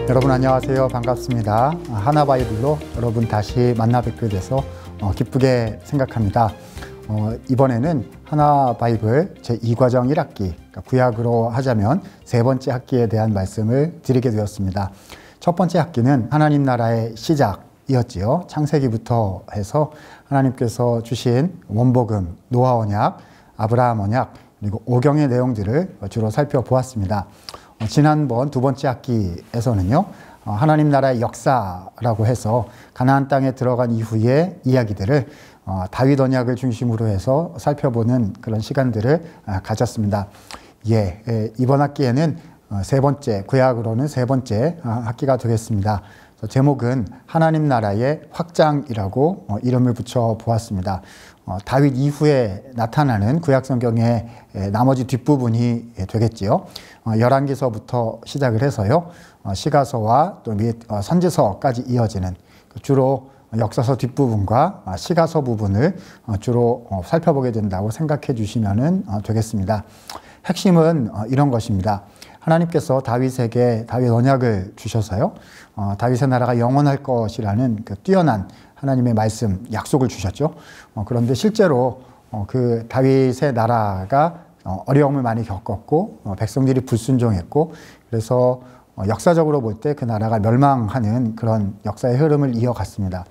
여러분 안녕하세요. 반갑습니다. 하나바이블로 여러분 다시 만나 뵙게 돼서 기쁘게 생각합니다. 이번에는 하나바이블 제2과정 1학기, 구약으로 하자면 세 번째 학기에 대한 말씀을 드리게 되었습니다. 첫 번째 학기는 하나님 나라의 시작이었지요. 창세기부터 해서 하나님께서 주신 원복음, 노아 언약, 아브라함 언약, 그리고 오경의 내용들을 주로 살펴보았습니다. 지난번 두 번째 학기에서는요, 하나님 나라의 역사라고 해서 가나안 땅에 들어간 이후의 이야기들을 다윗 언약을 중심으로 해서 살펴보는 그런 시간들을 가졌습니다. 이번 학기에는 세 번째, 구약으로는 세 번째 학기가 되겠습니다. 제목은 하나님 나라의 확장이라고 이름을 붙여 보았습니다. 다윗 이후에 나타나는 구약 성경의 나머지 뒷부분이 되겠지요. 열왕기서부터 시작을 해서요, 시가서와 또 선지서까지 이어지는 주로 역사서 뒷부분과 시가서 부분을 주로 살펴보게 된다고 생각해 주시면 되겠습니다. 핵심은 이런 것입니다. 하나님께서 다윗에게 다윗 언약을 주셔서요, 다윗의 나라가 영원할 것이라는 그 뛰어난 하나님의 말씀, 약속을 주셨죠. 그런데 실제로 그 다윗의 나라가 어려움을 많이 겪었고 백성들이 불순종했고, 그래서 역사적으로 볼 때 그 나라가 멸망하는 그런 역사의 흐름을 이어갔습니다.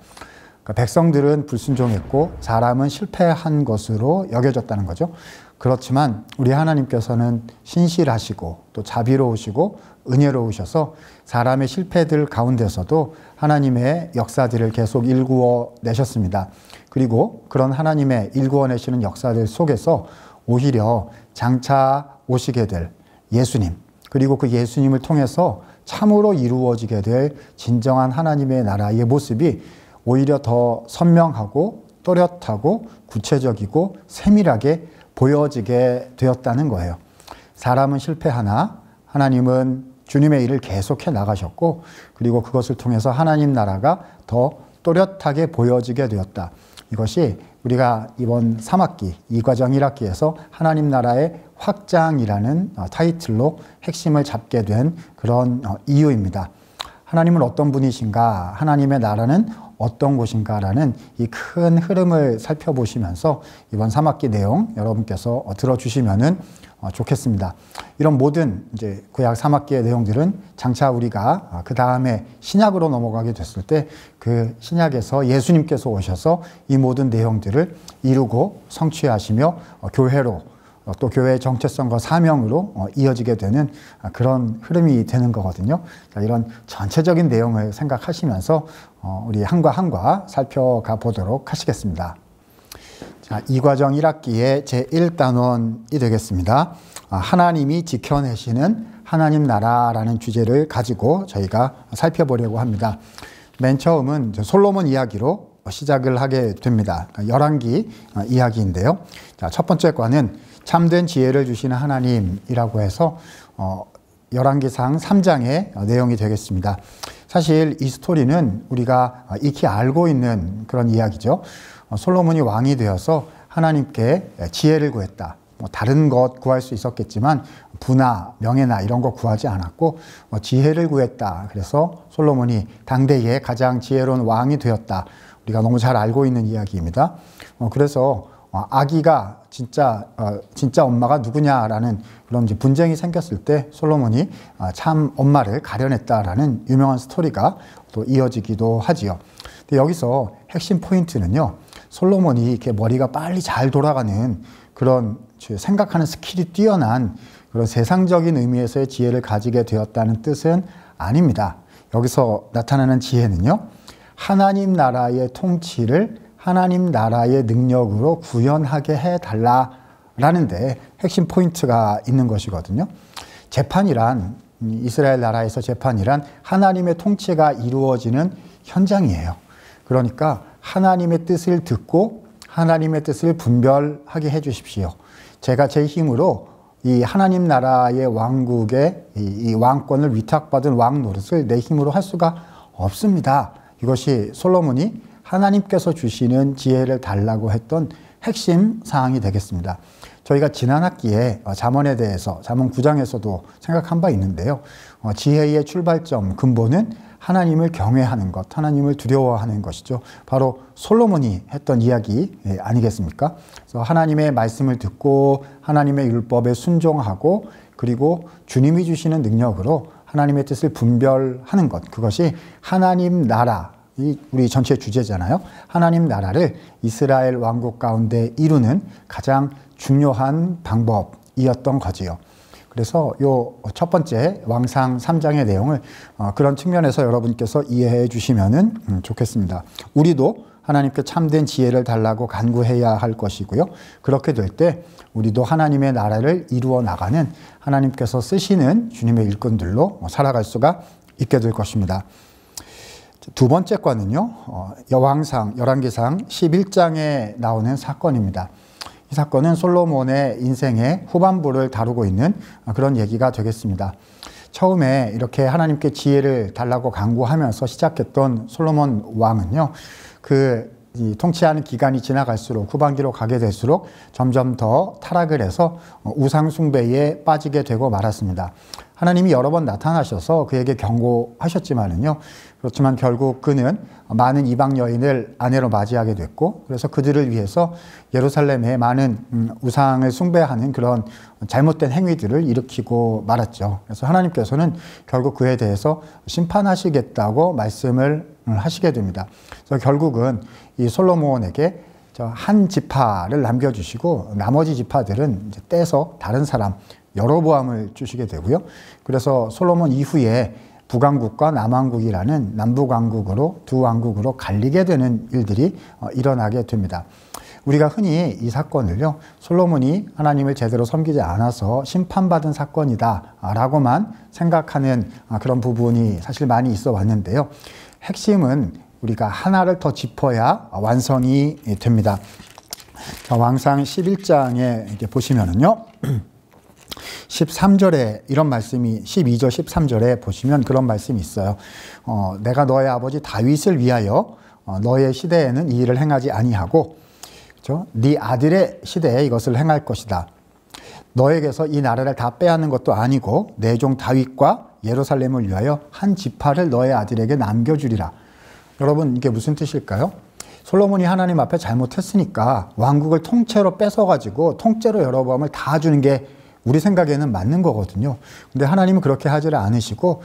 그러니까 백성들은 불순종했고 사람은 실패한 것으로 여겨졌다는 거죠. 그렇지만 우리 하나님께서는 신실하시고 또 자비로우시고 은혜로우셔서 사람의 실패들 가운데서도 하나님의 역사들을 계속 일구어 내셨습니다. 그리고 그런 하나님의 일구어 내시는 역사들 속에서 오히려 장차 오시게 될 예수님, 그리고 그 예수님을 통해서 참으로 이루어지게 될 진정한 하나님의 나라의 모습이 오히려 더 선명하고 또렷하고 구체적이고 세밀하게 보여지게 되었다는 거예요. 사람은 실패하나 하나님은 주님의 일을 계속해 나가셨고, 그리고 그것을 통해서 하나님 나라가 더 또렷하게 보여지게 되었다. 이것이 우리가 이번 3학기, 2과정 1학기에서 하나님 나라의 확장이라는 타이틀로 핵심을 잡게 된 그런 이유입니다. 하나님은 어떤 분이신가, 하나님의 나라는 어떤 곳인가라는 이 큰 흐름을 살펴보시면서 이번 3학기 내용 여러분께서 들어주시면 좋겠습니다. 이런 모든 이제 구약 3학기의 내용들은 장차 우리가 그 다음에 신약으로 넘어가게 됐을 때 그 신약에서 예수님께서 오셔서 이 모든 내용들을 이루고 성취하시며 교회로 또 교회의 정체성과 사명으로 이어지게 되는 그런 흐름이 되는 거거든요. 이런 전체적인 내용을 생각하시면서 우리 한과 한과 살펴가 보도록 하시겠습니다. 자, 2과정 1학기의 제1단원이 되겠습니다. 하나님이 지켜내시는 하나님 나라라는 주제를 가지고 저희가 살펴보려고 합니다. 맨 처음은 솔로몬 이야기로 시작을 하게 됩니다. 열왕기 이야기인데요. 자, 첫 번째 과는 참된 지혜를 주시는 하나님이라고 해서 열왕기상 3장의 내용이 되겠습니다. 사실 이 스토리는 우리가 익히 알고 있는 그런 이야기죠. 솔로몬이 왕이 되어서 하나님께 지혜를 구했다. 다른 것 구할 수 있었겠지만 부나 명예나 이런 거 구하지 않았고 지혜를 구했다. 그래서 솔로몬이 당대의 가장 지혜로운 왕이 되었다. 우리가 너무 잘 알고 있는 이야기입니다. 그래서 아기가 진짜 엄마가 누구냐라는 그런 이제 분쟁이 생겼을 때 솔로몬이 참 엄마를 가려냈다라는 유명한 스토리가 또 이어지기도 하지요. 근데 여기서 핵심 포인트는요, 솔로몬이 이렇게 머리가 빨리 잘 돌아가는 그런 생각하는 스킬이 뛰어난 그런 세상적인 의미에서의 지혜를 가지게 되었다는 뜻은 아닙니다. 여기서 나타나는 지혜는요, 하나님 나라의 통치를 하나님 나라의 능력으로 구현하게 해달라라는 데 핵심 포인트가 있는 것이거든요. 재판이란, 이스라엘 나라에서 재판이란 하나님의 통치가 이루어지는 현장이에요. 그러니까 하나님의 뜻을 듣고 하나님의 뜻을 분별하게 해 주십시오. 제가 제 힘으로 이 하나님 나라의 왕국의 이 왕권을 위탁받은 왕 노릇을 내 힘으로 할 수가 없습니다. 이것이 솔로몬이 하나님께서 주시는 지혜를 달라고 했던 핵심 사항이 되겠습니다. 저희가 지난 학기에 잠언에 대해서 잠언 9장에서도 생각한 바 있는데요. 지혜의 출발점, 근본은 하나님을 경외하는 것, 하나님을 두려워하는 것이죠. 바로 솔로몬이 했던 이야기 아니겠습니까? 그래서 하나님의 말씀을 듣고 하나님의 율법에 순종하고 그리고 주님이 주시는 능력으로 하나님의 뜻을 분별하는 것, 그것이 하나님 나라, 우리 전체 주제잖아요. 하나님 나라를 이스라엘 왕국 가운데 이루는 가장 중요한 방법이었던 거지요. 그래서 요 첫 번째 왕상 3장의 내용을 그런 측면에서 여러분께서 이해해 주시면 좋겠습니다. 우리도 하나님께 참된 지혜를 달라고 간구해야 할 것이고요. 그렇게 될 때 우리도 하나님의 나라를 이루어 나가는 하나님께서 쓰시는 주님의 일꾼들로 살아갈 수가 있게 될 것입니다. 두 번째 건은요, 여왕상, 열왕기상 11장에 나오는 사건입니다. 이 사건은 솔로몬의 인생의 후반부를 다루고 있는 그런 얘기가 되겠습니다. 처음에 이렇게 하나님께 지혜를 달라고 간구하면서 시작했던 솔로몬 왕은요, 이 통치하는 기간이 지나갈수록 후반기로 가게 될수록 점점 더 타락을 해서 우상 숭배에 빠지게 되고 말았습니다. 하나님이 여러 번 나타나셔서 그에게 경고하셨지만은요, 그렇지만 결국 그는 많은 이방 여인을 아내로 맞이하게 됐고, 그래서 그들을 위해서 예루살렘에 많은 우상을 숭배하는 그런 잘못된 행위들을 일으키고 말았죠. 그래서 하나님께서는 결국 그에 대해서 심판하시겠다고 말씀을 하시게 됩니다. 그래서 결국은 이 솔로몬에게 한 지파를 남겨주시고 나머지 지파들은 이제 떼서 다른 사람 여로보암을 주시게 되고요. 그래서 솔로몬 이후에 북왕국과 남왕국이라는 남북왕국으로 두 왕국으로 갈리게 되는 일들이 일어나게 됩니다. 우리가 흔히 이 사건을요, 솔로몬이 하나님을 제대로 섬기지 않아서 심판받은 사건이다 라고만 생각하는 그런 부분이 사실 많이 있어 왔는데요. 핵심은 우리가 하나를 더 짚어야 완성이 됩니다. 왕상 11장에 이렇게 보시면은요, 13절에 이런 말씀이 12절 13절에 보시면 그런 말씀이 있어요. 내가 너의 아버지 다윗을 위하여 너의 시대에는 이 일을 행하지 아니하고, 그렇죠? 네 아들의 시대에 이것을 행할 것이다. 너에게서 이 나라를 다 빼앗는 것도 아니고 내 종 다윗과 예루살렘을 위하여 한 지파를 너의 아들에게 남겨주리라. 여러분, 이게 무슨 뜻일까요? 솔로몬이 하나님 앞에 잘못했으니까 왕국을 통째로 뺏어가지고 통째로 여로보암을 다 주는 게 우리 생각에는 맞는 거거든요. 근데 하나님은 그렇게 하지를 않으시고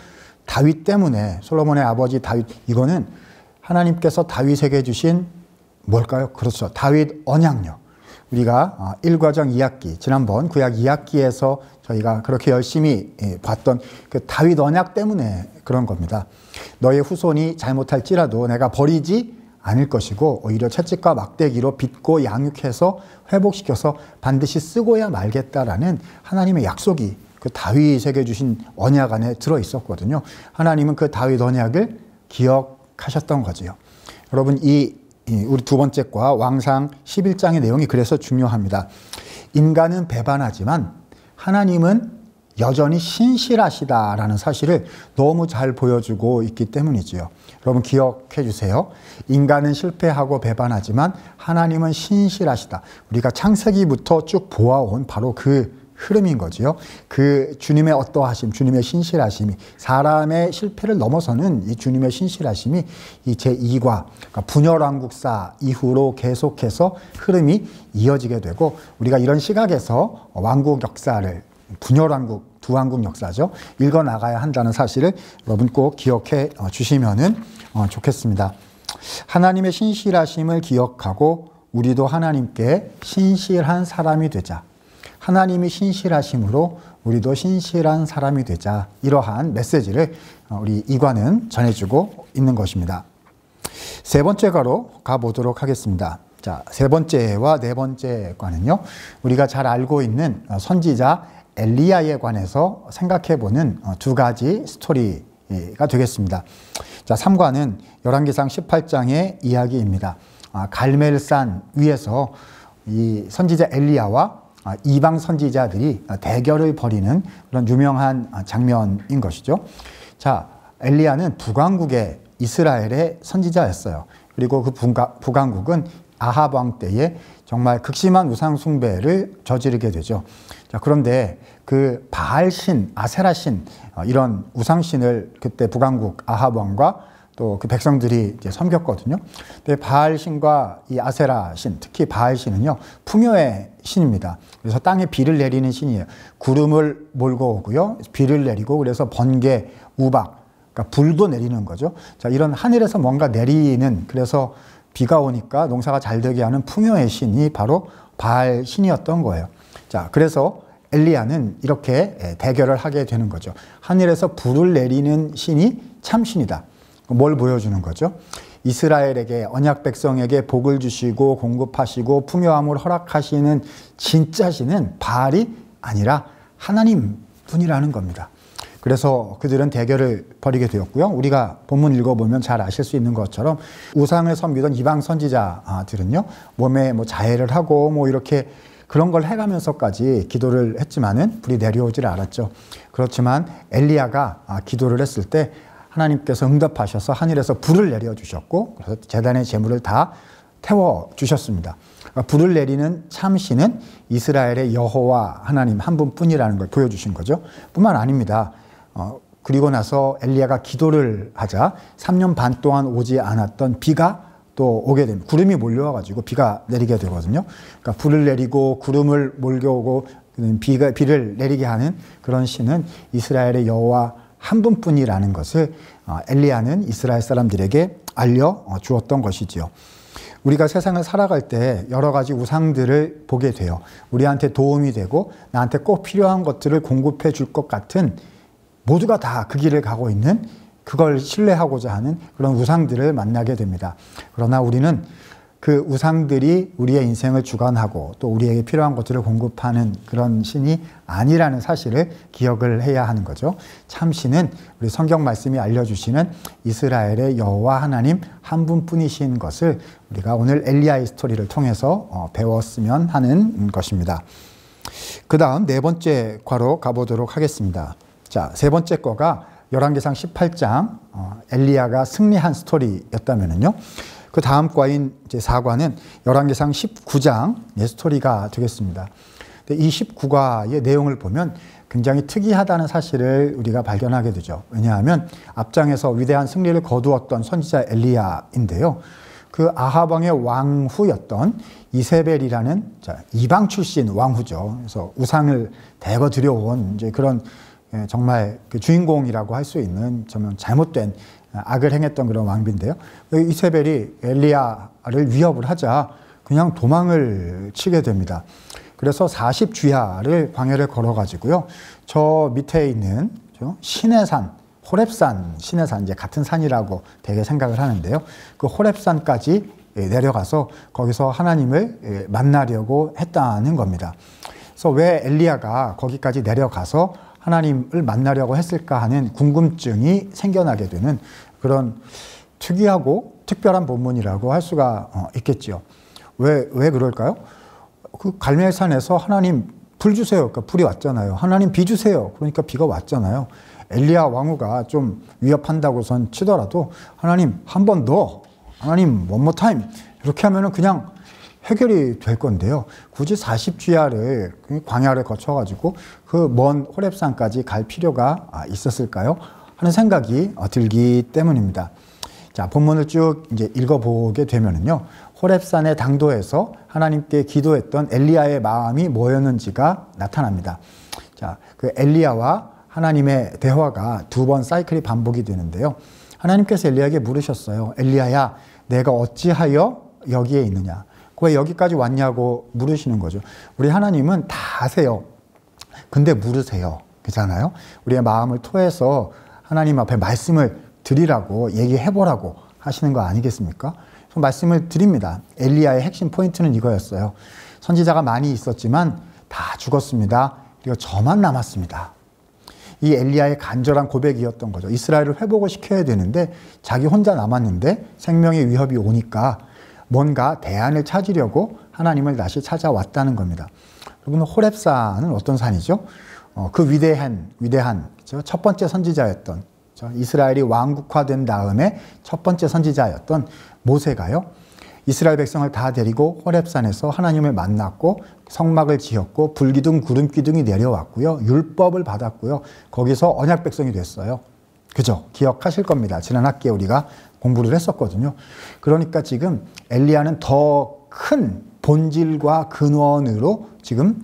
다윗 때문에, 솔로몬의 아버지 다윗, 이거는 하나님께서 다윗에게 주신 뭘까요? 그렇죠. 다윗 언약요. 우리가 1과정 2학기, 지난번 구약 2학기에서 저희가 그렇게 열심히 봤던 그 다윗 언약 때문에 그런 겁니다. 너의 후손이 잘못할지라도 내가 버리지 않을 것이고 오히려 채찍과 막대기로 빚고 양육해서 회복시켜서 반드시 쓰고야 말겠다라는 하나님의 약속이 그 다윗에게 주신 언약 안에 들어 있었거든요. 하나님은 그 다윗 언약을 기억하셨던 거지요. 여러분, 우리 두 번째 과 왕상 11장의 내용이 그래서 중요합니다. 인간은 배반하지만 하나님은 여전히 신실하시다라는 사실을 너무 잘 보여주고 있기 때문이지요. 여러분, 기억해 주세요. 인간은 실패하고 배반하지만 하나님은 신실하시다. 우리가 창세기부터 쭉 보아온 바로 그 흐름인 거지요. 그 주님의 어떠하심, 주님의 신실하심이, 사람의 실패를 넘어서는 이 주님의 신실하심이 이 제2과 그러니까 분열왕국사 이후로 계속해서 흐름이 이어지게 되고, 우리가 이런 시각에서 왕국 역사를, 분열왕국, 두 왕국 역사죠, 읽어나가야 한다는 사실을 여러분 꼭 기억해 주시면 좋겠습니다. 하나님의 신실하심을 기억하고 우리도 하나님께 신실한 사람이 되자. 하나님이 신실하심으로 우리도 신실한 사람이 되자. 이러한 메시지를 우리 이과는 전해주고 있는 것입니다. 세 번째 과로 가보도록 하겠습니다. 자, 세 번째와 네 번째 과는요, 우리가 잘 알고 있는 선지자 엘리야에 관해서 생각해보는 두 가지 스토리가 되겠습니다. 자, 3과는 열왕기상 18장의 이야기입니다. 갈멜산 위에서 이 선지자 엘리야와 이방 선지자들이 대결을 벌이는 그런 유명한 장면인 것이죠. 자, 엘리야는 북왕국의 이스라엘의 선지자였어요. 그리고 그 북왕국은 아합 왕 때에 정말 극심한 우상 숭배를 저지르게 되죠. 자, 그런데 그 바알신, 아세라신 이런 우상신을 그때 북왕국 아합 왕과 또 그 백성들이 이제 섬겼거든요. 근데 바알신과 이 아세라신, 특히 바알신은요, 풍요의 신입니다. 그래서 땅에 비를 내리는 신이에요. 구름을 몰고 오고요, 비를 내리고, 그래서 번개, 우박, 그러니까 불도 내리는 거죠. 자, 이런 하늘에서 뭔가 내리는, 그래서 비가 오니까 농사가 잘 되게 하는 풍요의 신이 바로 바알신이었던 거예요. 자, 그래서 엘리야는 이렇게 대결을 하게 되는 거죠. 하늘에서 불을 내리는 신이 참신이다. 뭘 보여주는 거죠? 이스라엘에게, 언약 백성에게 복을 주시고 공급하시고 풍요함을 허락하시는 진짜 신은 바알이 아니라 하나님 분이라는 겁니다. 그래서 그들은 대결을 벌이게 되었고요. 우리가 본문 읽어보면 잘 아실 수 있는 것처럼 우상을 섬기던 이방 선지자들은요, 몸에 뭐 자해를 하고 뭐 이렇게 그런 걸 해가면서까지 기도를 했지만은 불이 내려오질 않았죠. 그렇지만 엘리야가 기도를 했을 때 하나님께서 응답하셔서 하늘에서 불을 내려주셨고, 그래서 제단의 제물을 다 태워주셨습니다. 그러니까 불을 내리는 참신은 이스라엘의 여호와 하나님 한 분뿐이라는 걸 보여주신 거죠. 뿐만 아닙니다. 그리고 나서 엘리야가 기도를 하자 3년 반 동안 오지 않았던 비가 또 오게 됩니다. 구름이 몰려와가지고 비가 내리게 되거든요. 그러니까 불을 내리고 구름을 몰려오고 비를 내리게 하는 그런 신은 이스라엘의 여호와 한 분뿐이라는 것을 엘리야는 이스라엘 사람들에게 알려주었던 것이지요. 우리가 세상을 살아갈 때 여러 가지 우상들을 보게 돼요. 우리한테 도움이 되고 나한테 꼭 필요한 것들을 공급해 줄 것 같은, 모두가 다 그 길을 가고 있는, 그걸 신뢰하고자 하는 그런 우상들을 만나게 됩니다. 그러나 우리는 그 우상들이 우리의 인생을 주관하고 또 우리에게 필요한 것들을 공급하는 그런 신이 아니라는 사실을 기억을 해야 하는 거죠. 참신은 우리 성경 말씀이 알려주시는 이스라엘의 여호와 하나님 한 분뿐이신 것을 우리가 오늘 엘리야의 스토리를 통해서 배웠으면 하는 것입니다. 그 다음 네 번째 과로 가보도록 하겠습니다. 자, 세 번째 거가 열왕기상 18장 엘리야가 승리한 스토리였다면은요, 그 다음 과인 이제 4과는 열왕기상 19장 스토리가 되겠습니다. 이 19과의 내용을 보면 굉장히 특이하다는 사실을 우리가 발견하게 되죠. 왜냐하면 앞장에서 위대한 승리를 거두었던 선지자 엘리야인데요. 그 아합 왕의 왕후였던 이세벨이라는 이방 출신 왕후죠. 그래서 우상을 대거 들여온 이제 그런 정말 그 주인공이라고 할 수 있는 정말 잘못된 악을 행했던 그런 왕비인데요. 이세벨이 엘리야를 위협을 하자 그냥 도망을 치게 됩니다. 그래서 40주야를 광야를 걸어가지고요, 저 밑에 있는 신의 산, 호렙산, 신의 산, 이제 같은 산이라고 되게 생각을 하는데요. 그 호렙산까지 내려가서 거기서 하나님을 만나려고 했다는 겁니다. 그래서 왜 엘리야가 거기까지 내려가서 하나님을 만나려고 했을까 하는 궁금증이 생겨나게 되는 그런 특이하고 특별한 본문이라고 할 수가 있겠죠. 왜 그럴까요? 그 갈멜산에서 하나님 불 주세요. 그러니까 불이 왔잖아요. 하나님 비 주세요. 그러니까 비가 왔잖아요. 엘리야 왕후가 좀 위협한다고선 치더라도 하나님 한 번 더, 하나님 one more time 이렇게 하면은 그냥 해결이 될 건데요. 굳이 40주야를 광야를 거쳐가지고 그 먼 호렙산까지 갈 필요가 있었을까요? 하는 생각이 들기 때문입니다. 자, 본문을 쭉 이제 읽어보게 되면은요, 호렙산의 당도에서 하나님께 기도했던 엘리야의 마음이 뭐였는지가 나타납니다. 자, 그 엘리야와 하나님의 대화가 두 번 사이클이 반복이 되는데요. 하나님께서 엘리야에게 물으셨어요. 엘리야야, 내가 어찌하여 여기에 있느냐? 왜 여기까지 왔냐고 물으시는 거죠. 우리 하나님은 다 아세요. 근데 물으세요. 그렇잖아요. 우리의 마음을 토해서 하나님 앞에 말씀을 드리라고 얘기해보라고 하시는 거 아니겠습니까? 말씀을 드립니다. 엘리야의 핵심 포인트는 이거였어요. 선지자가 많이 있었지만 다 죽었습니다. 그리고 저만 남았습니다. 이 엘리야의 간절한 고백이었던 거죠. 이스라엘을 회복을 시켜야 되는데 자기 혼자 남았는데 생명의 위협이 오니까 뭔가 대안을 찾으려고 하나님을 다시 찾아왔다는 겁니다. 여러분, 호렙산은 어떤 산이죠? 그 위대한 첫 번째 선지자였던, 이스라엘이 왕국화된 다음에 첫 번째 선지자였던 모세가요, 이스라엘 백성을 다 데리고 호렙산에서 하나님을 만났고 성막을 지었고 불기둥 구름기둥이 내려왔고요. 율법을 받았고요. 거기서 언약 백성이 됐어요. 그죠? 기억하실 겁니다. 지난 학기에 우리가 공부를 했었거든요. 그러니까 지금 엘리야는 더 큰 본질과 근원으로 지금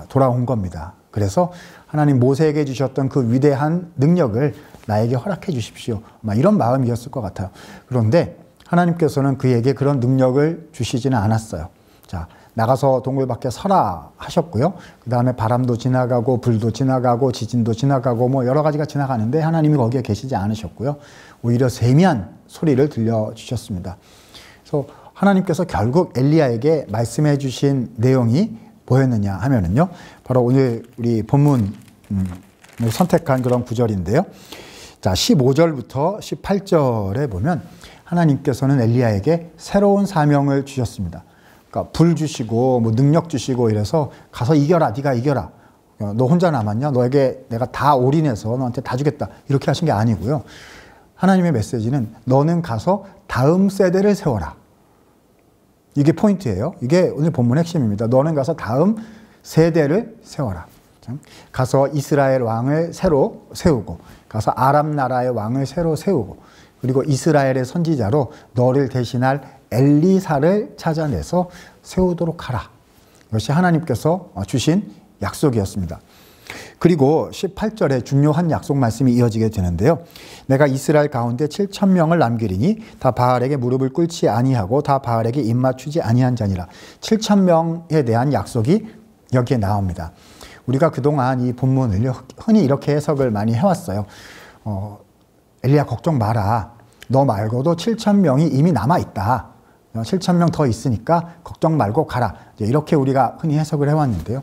돌아온 겁니다. 그래서 하나님 모세에게 주셨던 그 위대한 능력을 나에게 허락해 주십시오. 이런 마음이었을 것 같아요. 그런데 하나님께서는 그에게 그런 능력을 주시지는 않았어요. 자, 나가서 동굴 밖에 서라 하셨고요. 그 다음에 바람도 지나가고 불도 지나가고 지진도 지나가고 여러 가지가 지나가는데 하나님이 거기에 계시지 않으셨고요. 오히려 세미한 소리를 들려주셨습니다. 그래서 하나님께서 결국 엘리야에게 말씀해 주신 내용이 뭐였느냐 하면은요. 바로 오늘 우리 본문 선택한 그런 구절인데요. 자, 15절부터 18절에 보면 하나님께서는 엘리야에게 새로운 사명을 주셨습니다. 그러니까 불 주시고 능력 주시고 이래서 가서 이겨라, 네가 이겨라. 너 혼자 남았냐? 너에게 내가 다 올인해서 너한테 다 주겠다. 이렇게 하신 게 아니고요. 하나님의 메시지는 너는 가서 다음 세대를 세워라. 이게 포인트예요. 이게 오늘 본문 핵심입니다. 너는 가서 다음 세대를 세워라. 가서 이스라엘 왕을 새로 세우고 가서 아람 나라의 왕을 새로 세우고 그리고 이스라엘의 선지자로 너를 대신할 엘리사를 찾아내서 세우도록 하라. 이것이 하나님께서 주신 약속이었습니다. 그리고 18절에 중요한 약속 말씀이 이어지게 되는데요. 내가 이스라엘 가운데 7,000명을 남기리니 다 바알에게 무릎을 꿇지 아니하고 다 바알에게 입맞추지 아니한 자니라. 7,000명에 대한 약속이 여기에 나옵니다. 우리가 그동안 이 본문을 흔히 이렇게 해석을 많이 해왔어요. 엘리야 걱정 마라. 너 말고도 7,000명이 이미 남아있다. 7,000명 더 있으니까 걱정 말고 가라. 이렇게 우리가 흔히 해석을 해왔는데요.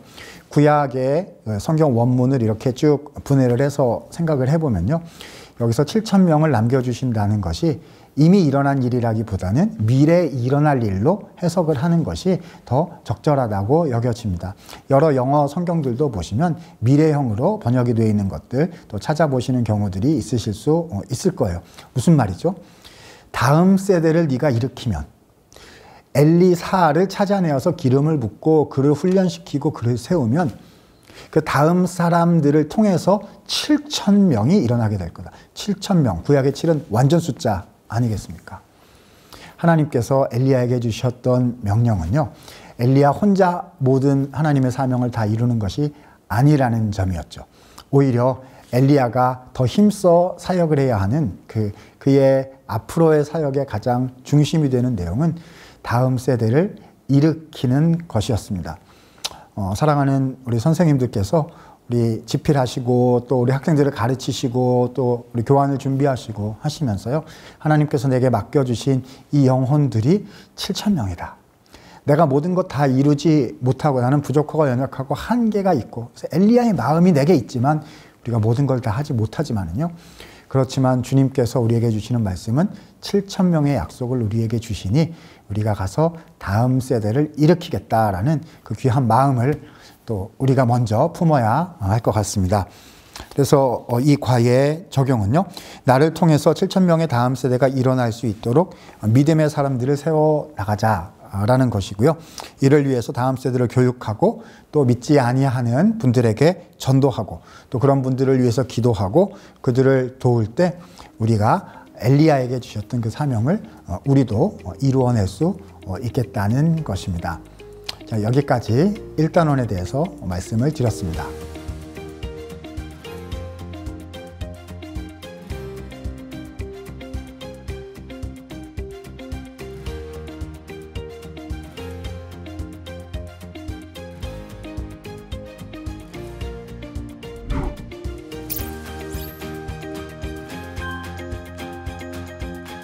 구약의 성경 원문을 이렇게 쭉 분해를 해서 생각을 해보면요. 여기서 7,000명을 남겨주신다는 것이 이미 일어난 일이라기보다는 미래에 일어날 일로 해석을 하는 것이 더 적절하다고 여겨집니다. 여러 영어 성경들도 보시면 미래형으로 번역이 되어 있는 것들 또 찾아보시는 경우들이 있으실 수 있을 거예요. 무슨 말이죠? 다음 세대를 네가 일으키면 엘리사를 찾아내어서 기름을 붓고 그를 훈련시키고 그를 세우면 그 다음 사람들을 통해서 7,000명이 일어나게 될 거다. 7,000명. 구약의 7은 완전 숫자 아니겠습니까? 하나님께서 엘리야에게 주셨던 명령은요. 엘리야 혼자 모든 하나님의 사명을 다 이루는 것이 아니라는 점이었죠. 오히려 엘리야가 더 힘써 사역을 해야 하는 그의 앞으로의 사역의 가장 중심이 되는 내용은 다음 세대를 일으키는 것이었습니다. 사랑하는 우리 선생님들께서 우리 집필하시고 또 우리 학생들을 가르치시고 또 우리 교환을 준비하시고 하시면서요. 하나님께서 내게 맡겨주신 이 영혼들이 7,000명이다. 내가 모든 것 다 이루지 못하고 나는 부족하고 연약하고 한계가 있고 그래서 엘리야의 마음이 내게 있지만 우리가 모든 걸 다 하지 못하지만은요. 그렇지만 주님께서 우리에게 주시는 말씀은 7,000명의 약속을 우리에게 주시니 우리가 가서 다음 세대를 일으키겠다라는 그 귀한 마음을 또 우리가 먼저 품어야 할 것 같습니다. 그래서 이 과의 적용은요. 나를 통해서 7,000명의 다음 세대가 일어날 수 있도록 믿음의 사람들을 세워나가자라는 것이고요. 이를 위해서 다음 세대를 교육하고 또 믿지 아니하는 분들에게 전도하고 또 그런 분들을 위해서 기도하고 그들을 도울 때 우리가 엘리야에게 주셨던 그 사명을 우리도 이루어낼 수 있겠다는 것입니다. 자, 여기까지 1단원에 대해서 말씀을 드렸습니다.